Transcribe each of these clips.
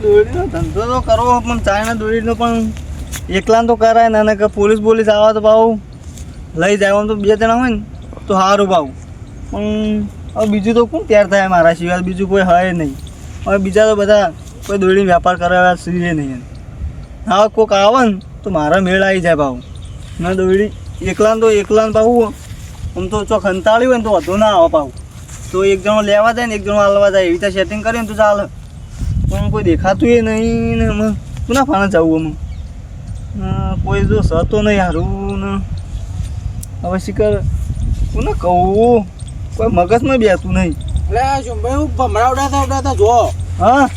દોડીનો ધંધો તો કરવો પણ ચાઇના દોડીનો પણ એકલા તો કરાય ને કે પોલીસ આવે તો ભાવ લઈ જાય આમ તો બે જણા હોય ને તો સારું ભાવ પણ હવે બીજું તો કોણ તૈયાર થાય મારા સિવાય બીજું કોઈ હોય નહીં હવે બીજા તો બધા કોઈ દોડીને વેપાર કરાવ્યા સિવાય નહીં હા કોઈક આવે ને તો મારા મેળ આવી જાય ભાવ ના દોડી એકલા ભાવ આમ તો ચોક હંતાળી હોય ને તો વધુ ના આવે ભાવ તો એક જણો લેવા જાય ને એક જણો હાલવા જાય એવી રીતે સેટિંગ કરીએ ને તો ચાલે પણ કોઈ દેખાતું એ નહીં ને અમે કોના ફાણે જવું અમે કોઈ જો સતો નહીં હારું ને હવે શિખર કોને કહું કોઈ મગજમાં બેસતું નહીં એટલે શું ભાઈ હું ભમરાવડાતા જો હા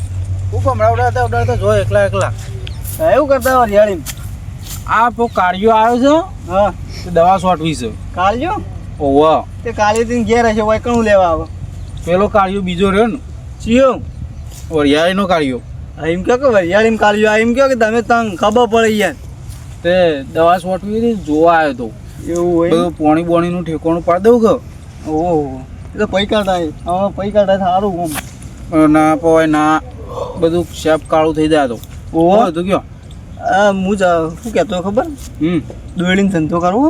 હું ભમરાવડાતા જો એકલા એવું કરતા હરિયાળી આ પો કાર્યો આવ્યો છે હા તે દવા છોટવી છે કાળજો ઓવા તે કાળીથી ઘેર હશે વાયકણું લેવા આવે પેલો કાર્યો બીજો રહ્યો ને ચિયો વરિયાળીનો કાર્યો એમ કહો કે વરિયાળીમાં કાળજો એમ કહો કે તમે તને ખબર પડે યાર તે દવા છોટવી હતી જોવા આવ્યો તો એવું હોય બધું પોણી બોણીનું ઠેકોણું પાડી દઉં કે ઓહો એ તો પૈ કાઢાય હવે પૈ કાઢાય સારું કોમ ના પવાય ના બધું શેપ કાળું થઈ જાય તો ઓહો તું કયો હું શું કહેતો ખબર દોડીને ધંધો કરવો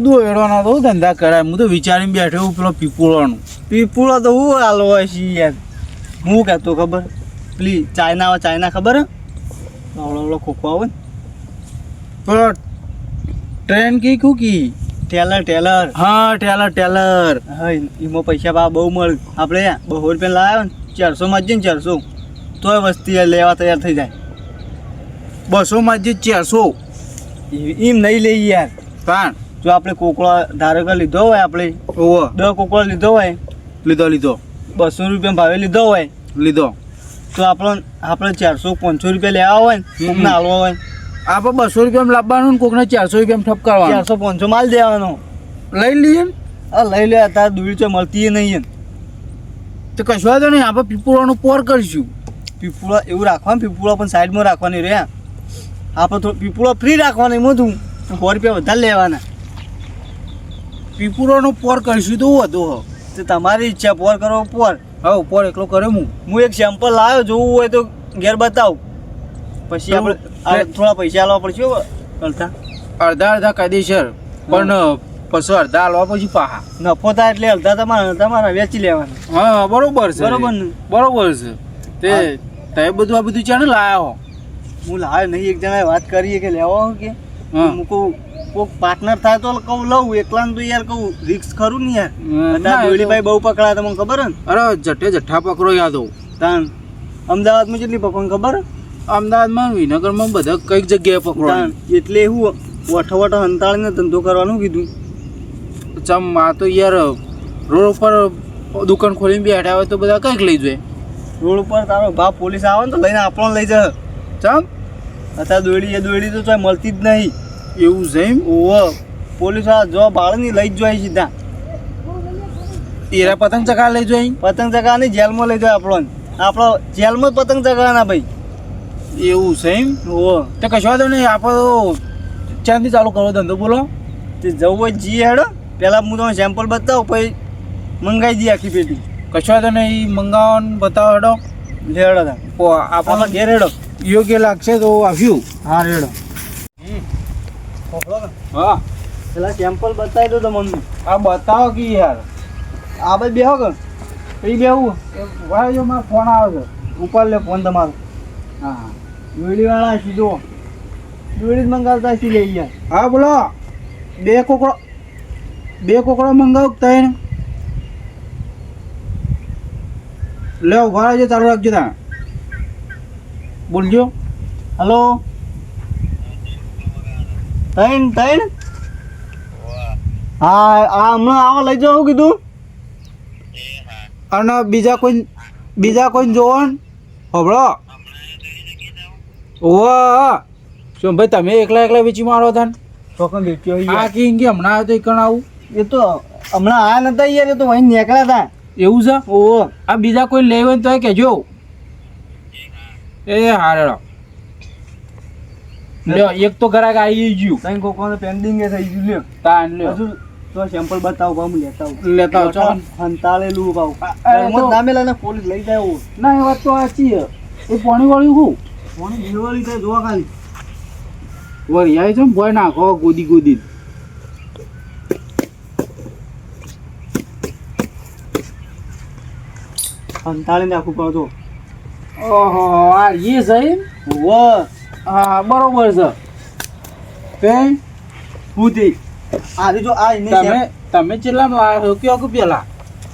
દોયડોના તો ધંધા કરાય હું તો વિચારીને બેઠો પેલો પીપુળો તો હું હાલ હોય છે યાર હું કહેતો ખબર પેલી ચાઇના ખબર હે આવડો ખોખો આવે ને પેલો ટ્રેન કી કુકી ટેલર હા ટેલર હા એમાં પૈસા બા બહુ મળે આપણે 200 રૂપિયા લાવ્યો ને 400 માં જ ને 400 તોય વસ્તી લેવા તૈયાર થઈ જાય 200 માં જ 400 એમ નહીં લઈ યાર પાણ જો આપણે કોકળો ધારો કે લીધો હોય આપણે 10 કોકળો લીધો હોય લીધો 200 રૂપિયા ભાવે લીધો તો આપણે 400 500 રૂપિયા લેવા હોય ને કોકને હાલવા હોય આપણે 200 રૂપિયામાં લાવવાનું ને કોકને 400 રૂપિયામાં ઠપકારવાનું 400 500 માલ દેવાનો લઈ લઈએ ને લઈ લે તાર દૂરી તો મળતી નહીં તો કશું વાંધો નહીં આપણે પીપળાનું પોર કરીશું પીપળો એવું રાખવાનું પીપળો પણ સાઈડમાં રાખવાની રે આપણે તો પીપળો ફ્રી રાખવાની મોટું 100 રૂપિયા વધારે લેવાના પીપળાનું પોર કરીશું તો વધુ તો તમારી ઈચ્છા પોર કરો પોર હા પોર એકલો કરે હું એક સેમ્પલ લાવ્યો જોવું હોય તો ઘેર બતાવ પછી આપણે થોડા પૈસા આલવા પડશે અડધા કાયદેસર પણ પછી અડધા આલવા પછી પાહા નફો થાય એટલે અડધા તમારા વેચી લેવાના હા બરોબર છે બરોબર છે તે તમે બધું આ બધું ચાને લાયા હો હું લાવ્યો નહીં એક જણાએ વાત કરીએ કે લેવા કે હું કહું કોઈક પાર્ટનર થાય તો કહું લઉં એકલા તો યાર કહું રિક્સ ખરું ને યાર દોડીભાઈ બહુ પકડાય તમને ખબર ને અરે જઠ્ઠા પકડો યાદો તાન અમદાવાદમાં કેટલી પકડ ખબર અમદાવાદમાં વિનગરમાં બધા કઈક જગ્યાએ પકડો એટલે એવું વઠો હંતાળીને ધંધો કરવાનું કીધું ચમ આ તો યાર રોડ ઉપર દુકાન ખોલીને બેઠા હોય તો બધા કંઈક લઈ જાય રોડ ઉપર તારો બાપ પોલીસ આવે ને તો લઈને આપણને લઈ જાય ચમ અત્યારે દોડી તો મળતી જ નહીં એવું છે એમ ઓહો પોલીસ જો બાળની લઈ જ જાય સીધા એરા પતંગ ચગા લઈ જાય પતંગ ચગાવવાની જેલમાં લઈ જાય આપણો જેલમાં જ પતંગ ચગાવવાના ભાઈ એવું છે એમ ઓહો તો કશો વાંધો નહીં આપણે તો ચાંદી ચાલુ કરો ધંધો બોલો તે જવું હોય જી હેડો પહેલાં હું તમને સેમ્પલ બતાવું પછી મંગાવી દઈએ આખી પેટી કશો વાંધો નહીં મંગાવવાનું બતાવો હેડો લેડો આપણને ઘેર હેડો યોગ્ય લાગશે તો આવ્યું હા રેડો હા પેલા સેમ્પલ બતાવી દો તો મમ્મી આ બતાવો કે યાર આ ભાઈ બેહો કે કઈ બેહવું વાળો મારો ફોન આવે છે ઉપર લે ફોન તમારો હા દોડીવાળા સીધો દોડી જ મંગાવતા સી લઈ ગયા હા બોલો બે કોકડો મંગાવ તૈન લે ઉભા રહેજો ચાલુ રાખજો ત્યાં બોલજો હલો તૈન હા હમણાં આવો લઈ જાઓ કીધું અને બીજા કોઈ જોવો ને હબળો ઓવા શું ભાઈ તમે એકલા વેચી મારો હતા ચોકન વેચ્યો આ કે હમણાં આવ્યો તો એકણ આવું એ તો હમણાં આયા નતા યાર એ તો વहीं નીકળ્યા હતા એવું છે ઓહો આ બીજા કોઈ લેવે તો કહેજો એ હારેડો લ્યો એક તો ઘરાક આવી ગયું તઈ કોકોને પેન્ડિંગ એ થઈ ગયું લ્યો તાન લ્યો હજુ તો સેમ્પલ બતાવો ભાવ લેતા આવો ચાલ હંતાળેલું ભાવ નામે લઈને પોલીસ લઈ જાય ના એ વાત તો સાચી છે એ પાણી વાળ્યું હું પાણી જીવવાળી થાય જોવા ખાલી વળી આવી છે ને ભોય નાખો ગોદી ગોદી અંતાળીને નાખવું પડતો ઓહો આ એ છે વાહ હા બરોબર છે તે પૂતી આજે જો આ એને તમે તમે ચેટલામાં લાવ્યો કયો કે પેલા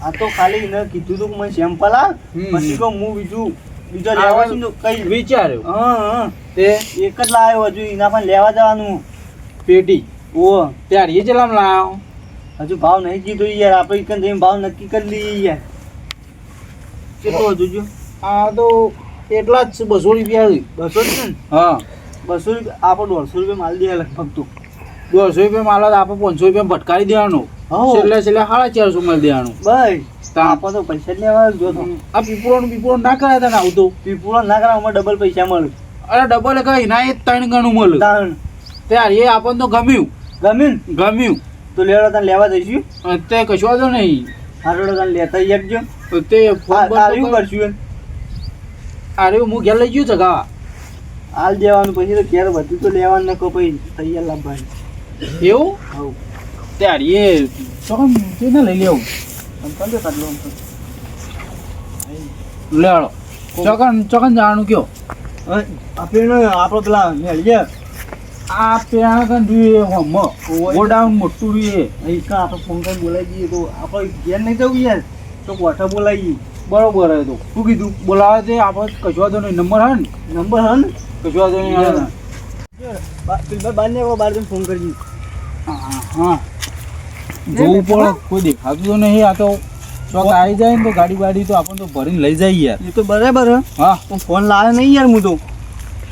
આ તો ખાલી એને કીધું તું કે મને સેમ્પલ આ પછી કહું હું બીજો લેવા છું તો કઈ વિચાર્યું હા તે એક જ લાવ્યો હજુ એના પણ લેવા જવાનું પેટી ઓ ત્યારે એ ચેટલામાં લાવ્યો હજુ ભાવ નહીં કીધું યાર આપણે એક જઈને ભાવ નક્કી કરી લઈએ યાર કેટલો હજુ જો આ તો એટલા જ છે 200 રૂપિયા છે. 200 છે ને હા 200 રૂપિયા આપણે 150 રૂપિયા માલ દે લગભગ તો 200 રૂપિયા માલ આપણે 500 રૂપિયા ભટકારી દેવાનું હા. છેલ્લે 450 મળી દેવાનું ભાઈ આપણે તો પૈસા જ લેવા જો તો આ પીપળો ના કરાય તને આવતું પીપળો ના કરાવ અમે ડબલ પૈસા મળે અરે ડબલ કઈ ના એ 3 ગણું મળે તાણ ત્યારે એ આપણને તો ગમ્યું તો લેવા તને લેવા દઈશું તે કશું વાંધો નહીં હારોડો તને લેતા એકજો તે ફોન આવ્યું કરશું અરે હું ઘેર લઈ ગયો છે ગા હાલ દેવાનું પછી તો ઘેર બધું તો લેવાનું ને કહો પછી તૈયાર લાવવાનું એવું હવ ત્યારે એ ચોકન તેને લઈ લેવું અંકલ તો કાઢલો લેડો ચોકન જવાનું કયો આપણે આપણો પેલા મેળીએ આ પેણા કન જોઈએ હમ ગોડાઉન મોટું જોઈએ અહીં કા આપણે ફોન કરીને બોલાવી દઈએ તો આપણે ઘેર નહીં જવું યાર તો કોઠા બોલાવીએ બરોબર હે તો શું કીધું બોલાવે તે આપણે કશું વાંધો નહીં નંબર હે ને નંબર હા ને કશું વાંધો નહીં હાલે ને. બાર ને બાર જઈને ફોન કરજી હા જોવું પડે કોઈ દેખાતું તો નહીં આ તો ચોક આવી જાય ને તો ગાડી બાડી તો આપણને તો ભરીને લઈ જાય યાર એ તો બરાબર હે હા પણ ફોન લાવે નહીં યાર હું તો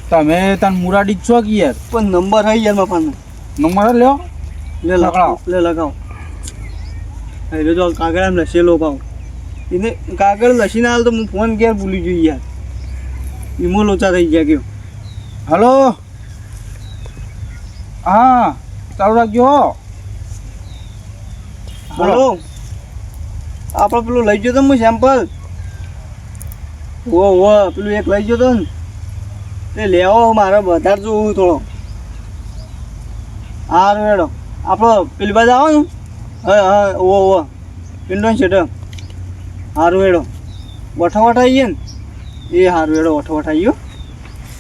તમે તને મુરાડી જ છો કે યાર પણ નંબર હે યાર મારા પાસે નંબર લ્યો લે લગાવો લે લગાવો એટલે જો કાગળ એમ લસેલો પાવ એને કાગળ લસીને હાલ તો હું ફોન ઘેર ભૂલી ગયો યાર ઈમો લોચા થઈ ગયા ગયો હલો હા ચાલુ રાખજો બોલો આપણે પેલું લઈ ગયો તો હું સેમ્પલ ઓ પેલું એક લઈ ગયો તો ને તે લેવો મારે વધારે જોવું થોડો હારું હેડો આપણો પેલી બાજુ આવો ને હા ઓ પિંડોન છે હારું હેડો વઠાવટ આવીએ ને એ હારું હેડો વઠાવટ આવ્યો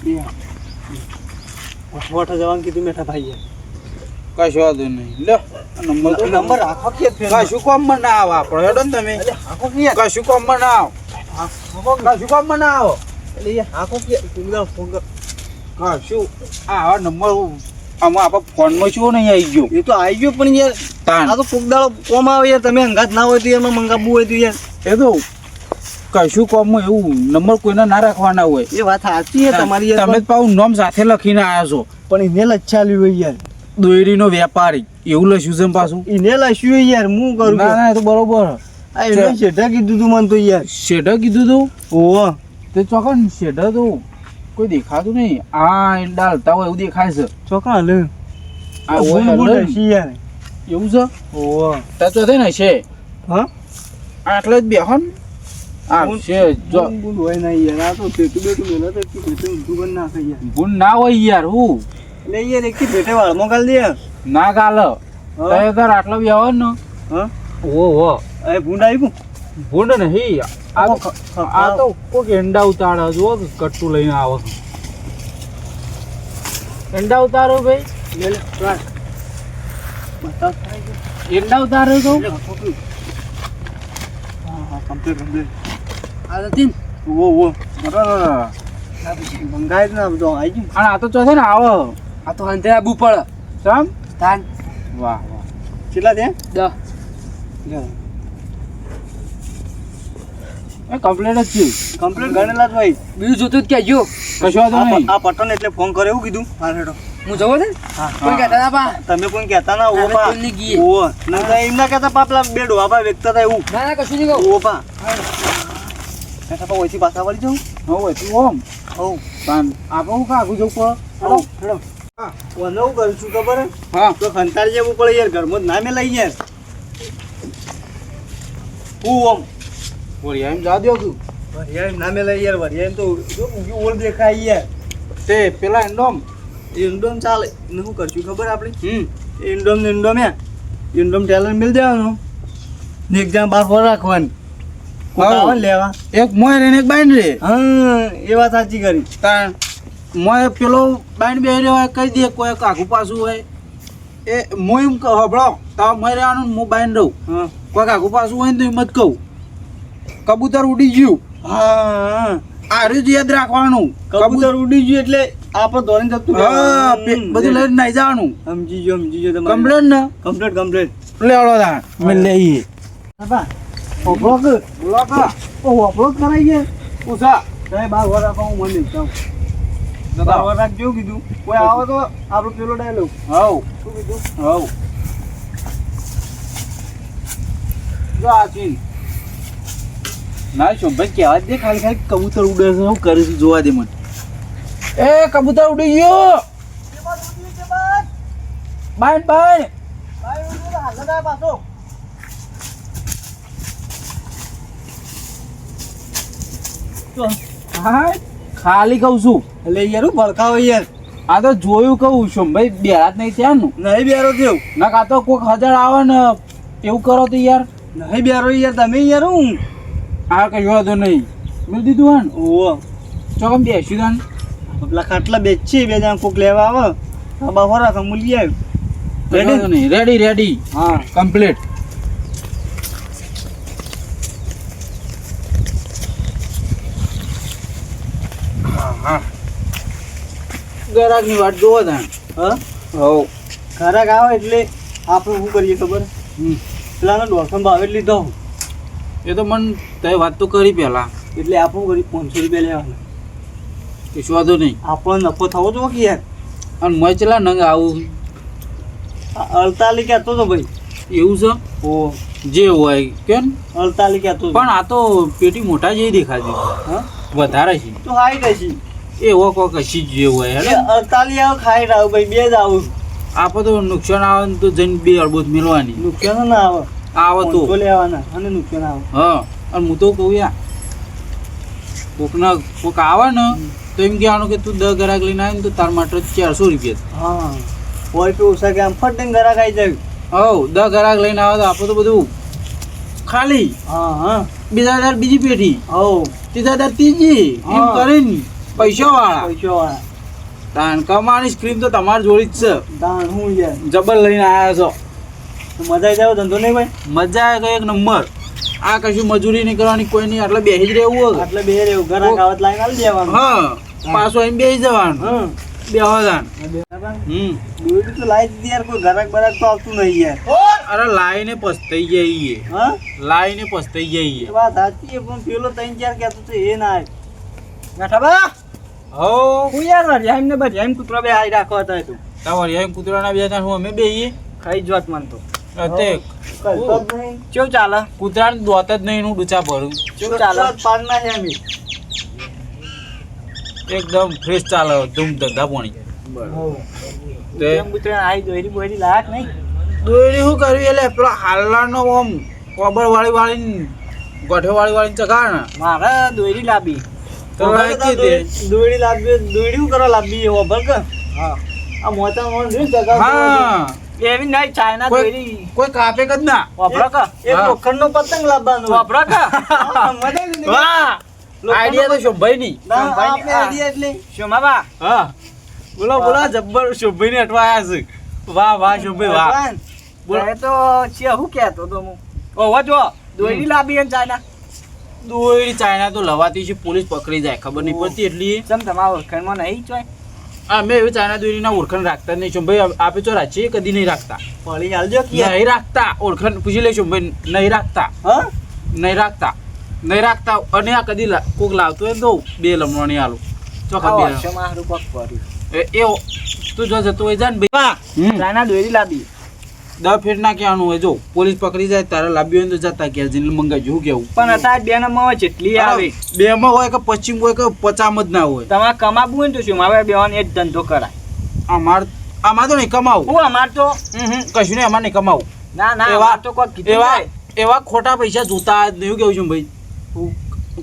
એ વઠાવટ જવાનું કીધું મેઠા ભાઈએ કશું વાંધો નહીં લ્યો નંબર રાખો કે કશું કોમમાં ના આવો આપણે હેડો ને તમે આખો કે કશું કોમમાં ના આવો કશું કોમમાં ના આવો એટલે આખો કે ફોન કર કશું આવા નંબર આમાં આપણે ફોનમાં શું નહીં આવી ગયો એ તો આવી ગયો પણ યાર તાણ આ તો કોક દાડો કોમ આવે યાર તમે અંગાત ના હોય તો એમાં મંગાવવું હોય તો યાર એ તો કશું કોમમાં એવું નંબર કોઈને ના રાખવાના હોય એ વાત સાચી છે તમારી યાર તમે જ પાછું નામ સાથે લખીને આવ્યા છો પણ એને લચ્છાલ્યું હોય યાર દોયડીનો વેપારી એવું લખ્યું છે પાછું એને લસ્યું હોય યાર હું કરું ના ના એ તો બરોબર આ એને શેઠા કીધું તું મને તો યાર શેઢા કીધું તું ઓહો તે ચોકન શેઢા તો કોઈ દેખાતું નહીં આ ઈંડા હલતા હોય એવું દેખાય છે ચોકા લે આ બુલ હોય બુલ હલે. હસી યાર એવું છે ઓહો તા તો થઈ ને છે હા આટલે જ બેહો ને આ છે જો બુલ બુલ હોય ના યાર આ તો પેટું બેટું મેલા તો કે પેટું ઊંધું કરી નાખે યાર ભૂલ ના હોય યાર હું એટલે યાર એક પેટે વાળમાં ગાલ દે ના ગાલ તય તાર આટલો બેહો ને હા ઓ એ ભૂંડ આવ્યું ભૂંડ નહીં આ તો કોઈક એંડા ઉતારે જો કટ્ટું લઈને આવે એંડા ઉતારો ભાઈ લે લે રાખ બતા થાય છે એંડા ઉતારો તો હા કમ્પ્લીટ આ નથી ઓ બરાબર મંગાય ને બધો આવી ગયું અને આ તો ચો છે ને આવો આ તો અંતે આબુ પડે સમ તાન વાહ કેટલા દે 10 એ કમ્પ્લેટ જ છે કમ્પ્લીટ ગણેલા જ ભાઈ બીજું જોતું જ કહેજો કશો વાંધો નહીં આ પટન એટલે ફોન કરે એવું કીધું હા હેડો હું જવો છે હા કોઈ કહેતા ના પા તમે કોઈ કહેતા ના ઓ અમે પા કોઈને ગીએ. ઓ ના એમ ના કહેતા પા પેલા બે ડોહા વેચતા હતા એવું ના ના કશું નહીં કહું ઓ પા કહેતા પા ઓછી પાછા વળી જાઉં હવે તું ઓમ હો તાન આપણે હું કાગું જવું પડે હેડો હેડો હા હું નવું કરું છું ખબર હે? હા તો ખંતાર જેવું પડે યાર ઘરમાં જ ના મેં લઈ યાર હું ઓમ બોલી એમ જા દો તું વરિયાળી ના મેલે યાર, વરિયાળી તો જો ઊંઘી ઓળ દેખાય યાર. તે પેલા એન્ડોમ ઇન્ડોમ ચાલે એને શું કરશું ખબર આપણે? ઇન્ડોમ ને ઇન્ડોમ ઇન્ડોમ ટેલર મિલ દેવાનો ને એક જણા બાર ફોર રાખવાની. કોક હા. આવે ને લેવા. એક મોય રે ને એક બાઈન રે હા એ વાત સાચી કરી. તાણ મોય પેલો બાઈન બે રહ્યો હોય કહી દે કોઈ કાકુ પાછું હોય એ મોય એમ હબળો તો મોય રહેવાનું હું બાઈન રહું હા કોઈ કાકુ પાછું હોય ને તો એમ જ કહું કબૂતર ઉડી ગયું હા આર્યું જ યાદ રાખવાનું કબૂતર ઉડી ગયું એટલે આપણે દોડીને જતું હા રહેવાનું. બધું લઈને નાઈ જવાનું સમજી ગયો તમે. કમ્પ્લેટ ને કમ્પ્લીટ. લેવડો તાણ મેં લઈએ બાપા ઓપરો કર. બોલો કા ઓપરો કરાઈ ગયા. પૂછા તમે બાર વાર રાખો હું મને જાઉં. બાર વાર રાખજો કીધું. કોઈ આવે તો આપણો પેલો ડાયલોગ હવ શું કીધું? હવ જો આ ચીન ના શોભાઈ કહેવા જ દે ખાલી ખાલી કબૂતર ઉડે છે હું કરે છે જોવા દે મને એ કબૂતર ઉડી ગયો બાય બાય હા ખાલી કહું છું એટલે યાર હું ભડકાવો યાર. આ તો જોયું કહું શોભાઈ બેરા જ નહીં ત્યાંનું નહીં બેરો થયો. ના કાં તો કોઈક હજાર આવે ને એવું કરો તો યાર નહીં બેરો યાર તમે યાર હું. આ કઈ વાંધો નહીં મેં દીધું હા ને ઓહો ચોકમ બેસ્યું તાન પેલા ખાટલા બેચી બે જણા કોક લેવા આવે. આ બાફો રાખો હું લઈ આવ્યો. વાંધો નહીં રેડી રેડી હા કમ્પ્લીટ ગરાકની વાટ જોવો તાન હા હવ ખરાક આવે એટલે આપણે શું કરીએ ખબર? પેલાનો 150 ભાવે જ લીધો. એ તો મન તે વાત તો કરી પહેલા એટલે આપણે શું કરીએ 500 રૂપિયા લેવાના. કશું વાંધો નહીં આપણને નફો થવો જોઈએ કે યાર. અને મેં ચેલા નંગ આવું આ 48 કહેતો હતો ભાઈ. એવું છે ઓ જે હોય કેમ 48 કહેતો હતો. પણ આ તો પેટી મોટા જેવી દેખાતી હા વધારે છે તો હાઈ કશી એવો કોઈ કશી જ જે હોય હેડે 48 આવ ખાઈ રાવ ભાઈ બે જ આવું. આપણે તો નુકસાન આવે ને તો જઈને 2 અડબોત મેળવાની નુકસાન ના આવે. આવે તો 500 લેવાના અને નુકસાન આવે. હા અને હું તો કહું યાર કોક આવે ને તો એમ કહેવાનું કે તું 10 ગ્રાહક લઈને આવે ને તો તાર માટે 400 રૂપિયા હા કોઈ પે ઓછા કે આમ ફટીને ઘરાક આવી જાય. હવ 10 ગ્રાહક લઈને આવે તો આપણે તો બધું ખાલી હા હા બીજા દર બીજી પેઢી હવ ત્રીજા દર ત્રીજી એમ હા. કરીને પૈસા વાળા પૈસો વાળા તાન કમાવાની સ્ક્રીમ તો તમારી જોડી જ છે દાણ હું યાર. જબર લઈને આવ્યા છો તો મજા આવી જાવ ધંધો નહીં ભાઈ. મજા આવે એક નંબર આ કશું મજૂરી નહીં કરવાની કોઈ નહીં એટલે બેસી જ રહેવું હોય આટલે બે રહેવું ઘરાક આવત લાઈન આલી દેવાનું. હા પાછો એમ બેસી જવાનું હા બેહવાદાન દોરી તો લાઈ દીધી યાર. કોઈ ઘરાક બરાક તો આવતું નહીં યાર. અરે લાઈને પસ્તાઈ જઈએ હા લાઈને પસ્તાઈ જઈએ એ વાત સાચી છે પણ પેલો 3-4 કહેતો તો એ ના આવે. બેઠા બા હો હું યાર વરિયાળી ને બરિયાળી કૂતરો બે આઈ રાખો હતા તું. તાવર યાર કૂતરાના બે તાણ હું અમે બેહીએ ખાઈ જોત મન તો. તે કરતો જ નહીં. કેવું ચાલે? કૂતરાને દોત જ નહીં હું ડૂચા ભરું કેવું ચાલે? પાડ ના છે અમે. એકદમ ફ્રેશ ચાલે ધૂમ ધંધા પાણી તે કેમ કૂતરાને આઈ દોરી બોરી લાયક નહીં. દોરી શું કરવી એટલે પેલો હાલવાનો આમ કોબર વાળી ગોઠે વાળીને ચગાવે ને મારે દોરી લાવી. તો લાગી દે. દોરી લાવી. દોરી શું કરવા લાવી એ ખબર કે? હા આ મોટા મોણ જોઈ જગા હા એવી નહીં ચાઇના કોઈ દોરી કોઈ કાપે જ ના વાપરા કા એક હા. લોખંડનો પતંગ લાવવાનો વાપરા કા મજા નહીં. વાહ આઈડિયા તો શોભાઈ ની આપણે આઈડિયા એટલે શોમાબા હા બોલો બોલો જબ્બર શોભાઈ ને અટવા આવ્યા છે વાહ વાહ શોભાઈ વાહ બોલો. એ તો છે હું કહેતો તો હું ઓવા જો દોરી લાવી ને ચાઇના દોરી ચાઇના તો લવાતી છે પોલીસ પકડી જાય ખબર નહીં પડતી એટલી ચમ તમારા ઓળખાણમાં નહીં ચોય અમે એવી ચાઇના દોરીના ઓળખાણ રાખતા જ નહીં શોભાઈ આપે તો રાખીએ કદી નહીં રાખતા પડી હાલજો કે નહીં રાખતા ઓળખાણ પૂછી લે શોભાઈ નહીં રાખતા હા નહીં રાખતા અને આ કદી કોક લાવતો હોય તો 2 લમણવાની આલું ચોખા આ બે વર્ષોમાં હારું કોક કર્યું. એ તું જો જતો હોય જા ને ભાઈ ચાઇના દોરી લાવી 10 ફેર ના કહેવાનું હોય જો પોલીસ પકડી જાય તારે લાવ્યો હોય તો જતા કે જીને મંગાવજો હું કેવું પણ અત્યારે બે નંબરમાં જેટલી આવે 2 માં હોય કે 25 હોય કે 50 જ ના હોય તમારે કમાવું હોય ને તો શું મારે બેવાનો એ જ ધંધો કરાય. આમાં તો નહીં કમાવું હું અમાર તો કશું નહીં અમારે નહીં કમાવું ના ના એવા- અમાર તો કોક કીધું એવા નહીં. એવા ખોટા પૈસા જોતા જ નહીં હું કેવું છું ભાઈ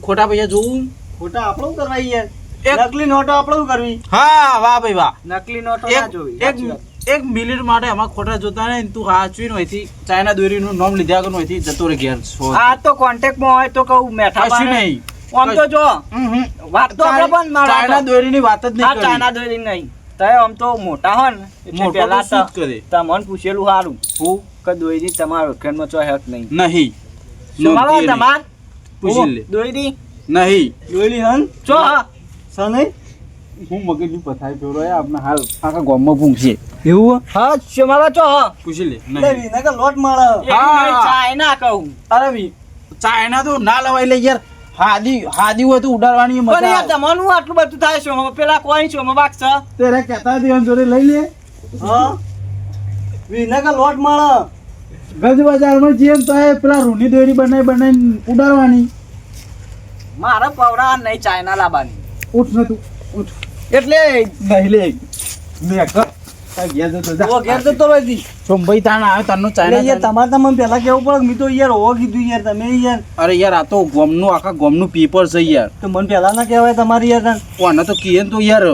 ખોટા પૈસા જોવું ખોટા આપણું કરવા યાર એક- નકલી નોટો આપણું કરવી હા વાહ ભાઈ વાહ નકલી નોટો ના એક જોવી એક એક મિનિટ માટે અમાર ખોટા જોતા નહીં તું હાચવી નહોતી ચાઇના દોરીનું નામ લીધા વગર નહોતી જતો રે ઘેર આ તો કોન્ટેક્ટમાં હોય તો કહું મેઠા કશું બાને. નહીં આમ તો જો વાત તો આપણે પણ મારો ચાઇના હતો. દોરીની વાત જ હા નહીં ચાઇના દોરી નહીં તય આમ તો મોટા હોય ને એટલે મોટો પહેલા તો શું જ કરે? તમને પૂછેલું સારું હું કે દોરી તમારા ઓળખાણમાં ચો હેક નહીં નહીં તમારા નોંધીએ નહીં. તમાર પૂછી લે દોરી નહીં દોરી હન ચો હા સનઈ હું મગજની પથારી ફેરવો આપને હાલ આખા ગામમાં પૂછીએ એવું હા તમારા ચો હા પૂછી લે એટલે નહીં વિના કે લોટ મળે હા. ચાઇના કહું અરે ભઈ ચાઇના તો ના લવાય લે યાર હાદી હોય તો ઉડાડવાની પણ મજા યાર આવે. તમારું આટલું બધું થાય છે પેલા કોઈ છે વાક છે તેરે કહેતા દેવાન જોડે લઈ લે હા વિના કે લોટ મળે ગજ બજારમાં જઈએ ને તો એ પેલા રૂની દોરી બનાવીને ઉડાડવાની મારા પવડા નહીં ચાઇના લાવવાની ઉઠ ને તું ઉઠ એટલે નહીં લે મેં કર ઘેર જતો જા. ઓ ઘેર જતો રહેતી સોમભાઈ તાણ આવે તારનો એટલે ચાઇના યાર તમારે તમને પેલા કેવું પડે મેં તો યાર હો કીધું યાર તમે યાર અરે યાર આ તો ગોમનું આખા ગોમનું પેપર છે યાર તો મને પેલા ના કહેવાય તમારી યાર કોને તો કીએ ને તો યાર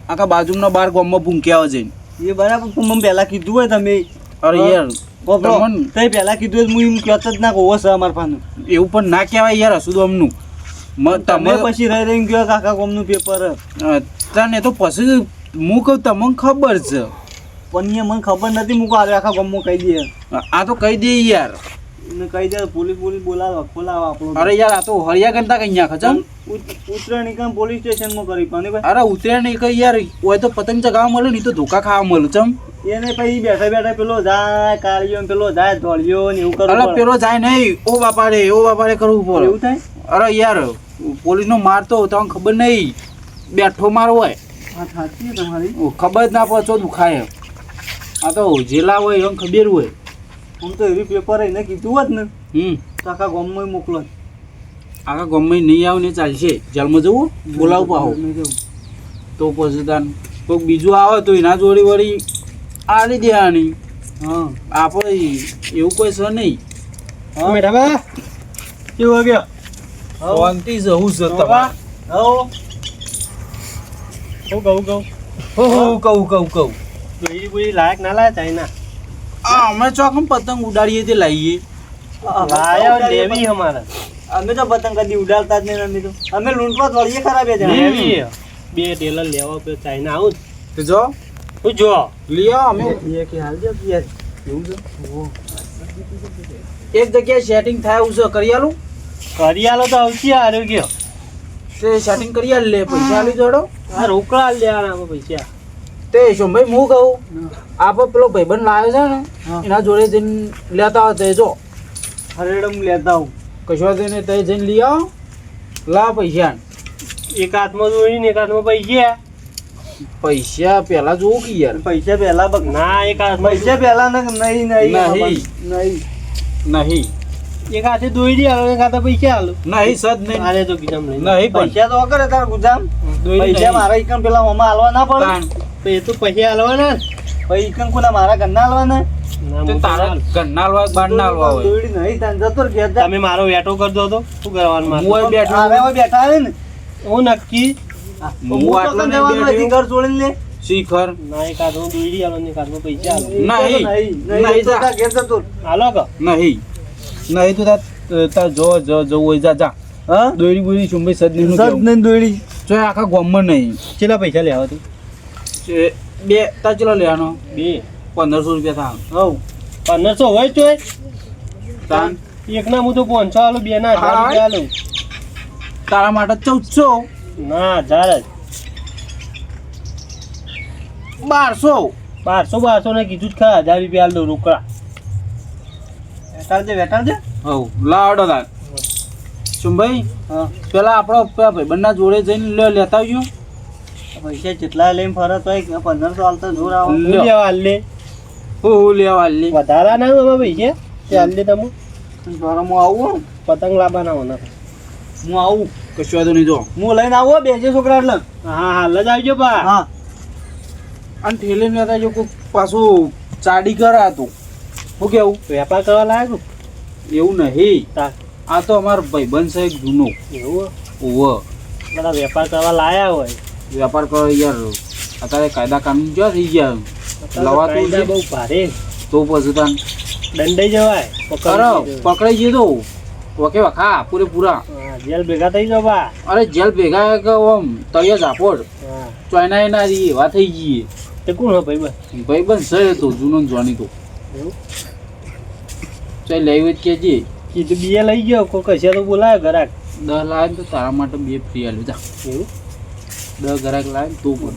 આખા બાજુના બાર ગોમમાં ભૂંક્યા જઈને એ બરાબર પણ મને પેલા કીધું હોય તમે અરે હા. યાર તમને તે પેલા કીધું હોય હું એમ કહેતો જ ના કહો છે અમાર પાનું એવું પણ ના કહેવાય યાર હસું ગોમનું તમે પછી રહી રહીને ગયો કાકા કોમનું પેપર તને તો પછી હું કહું તમને ખબર છે પણ એ મને ખબર નથી મૂકો આવે આખા ગામમાં કહી દે આ તો કહી દે યાર એને કહી દે પોલીસ બોલાવો ખોલાવો આપણો અરે યાર આ તો હરિયા ગણતા કઈ નાખે છે ઉતરાણી કામ પોલીસ સ્ટેશનમાં કરી પણ ભાઈ અરે ઉતર્યા નહીં કઈ યાર હોય તો પતંગ ચગાવવા મળે નહીં તો ધોકા ખાવા મળે ચમ એને પછી બેઠા બેઠા પેલો જાય કાળિયો ને પેલો જાય ધોળિયો ને એવું કરવું અરે પડે. પેલો જાય નહીં ઓ બાપા રે કરવું એવું પડે થાય અરે યાર પોલીસનો માર તો તમને ખબર નહીં બેઠો માર હોય હા સાચી છે તમારી ખબર જ ના પડે તો દુખાય આ તો જેલા હોય એમ ખબર હોય આમ તો એવી પેપર એને કીધું હોત ને તો આખા ગામમાં મોકલો આખા ગામમાં નહીં આવે ને ચાલશે જેલમાં જવું બોલાવું આવો તો પછી તાન કોઈક બીજું આવે તો એના જોડી વળી આલી દેવાની હા આપણે એવું કોઈ છે નહીં હા મેઠા બા કેવું ગયો શાંતિ જવું છે તમારે હો હું કહું એ કોઈ લાયક ના લાય ચાઇના અમે ચોકમ પતંગ ઉડાડીએ તે લાવીએ લેવી અમારે અમે તો પતંગ કદી ઉડાડતા જ નહીં અમે તો અમે લૂંટવા વળીએ ખરાબ લેવી બે ટેલર લેવા પે ચાઇના આવું તો જો હું જો લિયો અમે કે હાલ જો યાર એવું છે એક જગ્યાએ સેટિંગ થાય એવું છે કરી આલું કરિયાલો તો આવતી આરોગ્ય તે સેટિંગ કરી આલ લે પૈસા આલી જોડો આ રોકડા લેવાના પૈસા તે શોભાઈ હું કહું આપણે પેલો ભાઈબંધ લાવ્યો છે ને હા. એના જોડે જઈને લેતા હોય તે જો હરેડમ લેતા હું કશો તેને તે જઈને લઈ આવો લા પૈસા એક હાથમાં જોઈને એક હાથમાં પૈસા પૈસા પેલા જોવું કે યાર પૈસા પહેલા બગ ના એક હાથમાં પૈસા પહેલા ને નહીં નહીં. નહીં નહીં એક હાથે દોઈ દે એક હાથે પૈસા હાલો નહીં સદ નહીં આરે તો ગીજામ લઈ નહીં પણ પૈસા તો કરે તાર ગુજામ દોઈ પૈસા નહીં. મારા ઈકન પેલા હોમાં હાલવા ના પડે તાણ. એ તો પૈસા હાલવાના પછી ઈકન કોના મારા ઘરના હાલવાના તે તારા ઘરના હોય બાર ના હોય દોડી નહીં તાન જતો ઘેર જા તમે મારો વેટો કરજો તો શું કરવાનું હું હોય બેઠો આરે હોય બેઠા આવે ને હું નક્કી હું હું આટલો તો નહીં જવાનું બેઠો. નથી, ઘર છોડીને લે શિખર ના એક હાથમાં દોડી આલો ને એક હાથમાં પૈસા આલો નહીં. નહીં નહીં તો જા. તાર ઘેર જતો હાલો કો નહીં નહીં તું તાર જવું હોય જા જા હા દોરી બોરી સુંભાઈ સદ નહીં સદ નહીં દોડી જો આખા ગામમાં નહીં કેટલા પૈસા લેવા તું બે તાર ચલો લેવાનો બે 1500 રૂપિયા હવ 1500 હોય તોય તાન એક ના હું તો 500 આલો બે ના 1000 હા. રૂપિયા આલો તારા માટે 1400 ના 1000 1200 1200 ને કીધું જ ખરા 1000 રૂપિયા આલો રોકડા વેટાડજે હવ લાડો તાર સુંભાઈ હા પેલા આપણો પેલા ભાઈબંધના જોડે જઈને લેતા આવ્યો પૈસા જેટલા લઈને ફરત હોય 1500 હાલતા જોર આવો લ્યો. હું લેવા આલ લે હું લેવા લે વધારા ના આમાં પૈસા તે આલ દે તમે દ્વારા હું આવું પતંગ લાવવાના હોના હું આવું કશું વાંધો નહીં જો હું લઈને આવું બેજે છોકરા એટલે હા હાલ જ આવજો બા હા અને ઠેલે લેતા જો કોઈ પાછું ચાડી કરા હતું શું કેવું વેપાર કરવા લાયક એવું નહીં તાર આ તો અમારો ભાઈબંધ છે એક જૂનો. એવું ઓવ બધા વેપાર કરવા લાયા હોય વેપાર કરો યાર, અત્યારે કાયદા કાનૂન ક્યાં થઈ ગયા? લવાતું કાયદા છે. બહુ ભારે તો પછી તાન દંડાઈ જવાય કરો પકડાઈ જઈએ તો ઓકે વખા પૂરેપૂરા. હા, જેલ ભેગા થઈ જાવ બા. અરે જેલ ભેગા કે ઓમ તળિયા ઝાપોડ હા ચોયના એના એવા થઈ જઈએ. તે કોણ હો ભાઈ બસ ભાઈબંધ છે તો જૂનો ને જોની તો એવું ચાલ લેવી જ કેજે. કીધું બીએ લઈ ગયો કોઈ કશે તો બોલાય ઘરાક 10 લાવે ને તો તારા માટે 2 ફ્રી આલ્યું જા. એવું 10 ગ્રાહક લાવે ને તો પણ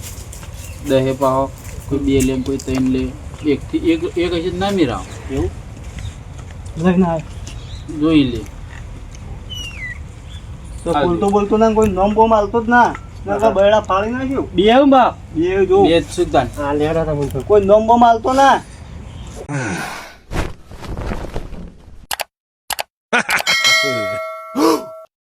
10 પાહો કોઈ 2 લે ને કોઈ 3 લે. એક થી એક હશે ના મેરા એવું લઈને આવે જોઈ લે. તો બોલતો બોલતો ના કોઈ નોમ બોમ હાલતો જ ના નકર બૈડા ફાડી નાખ્યું બે આવું બા બે જો બે જ સુધાન. હા લેડા તમને કોઈ નોમ બોમ હાલતો ના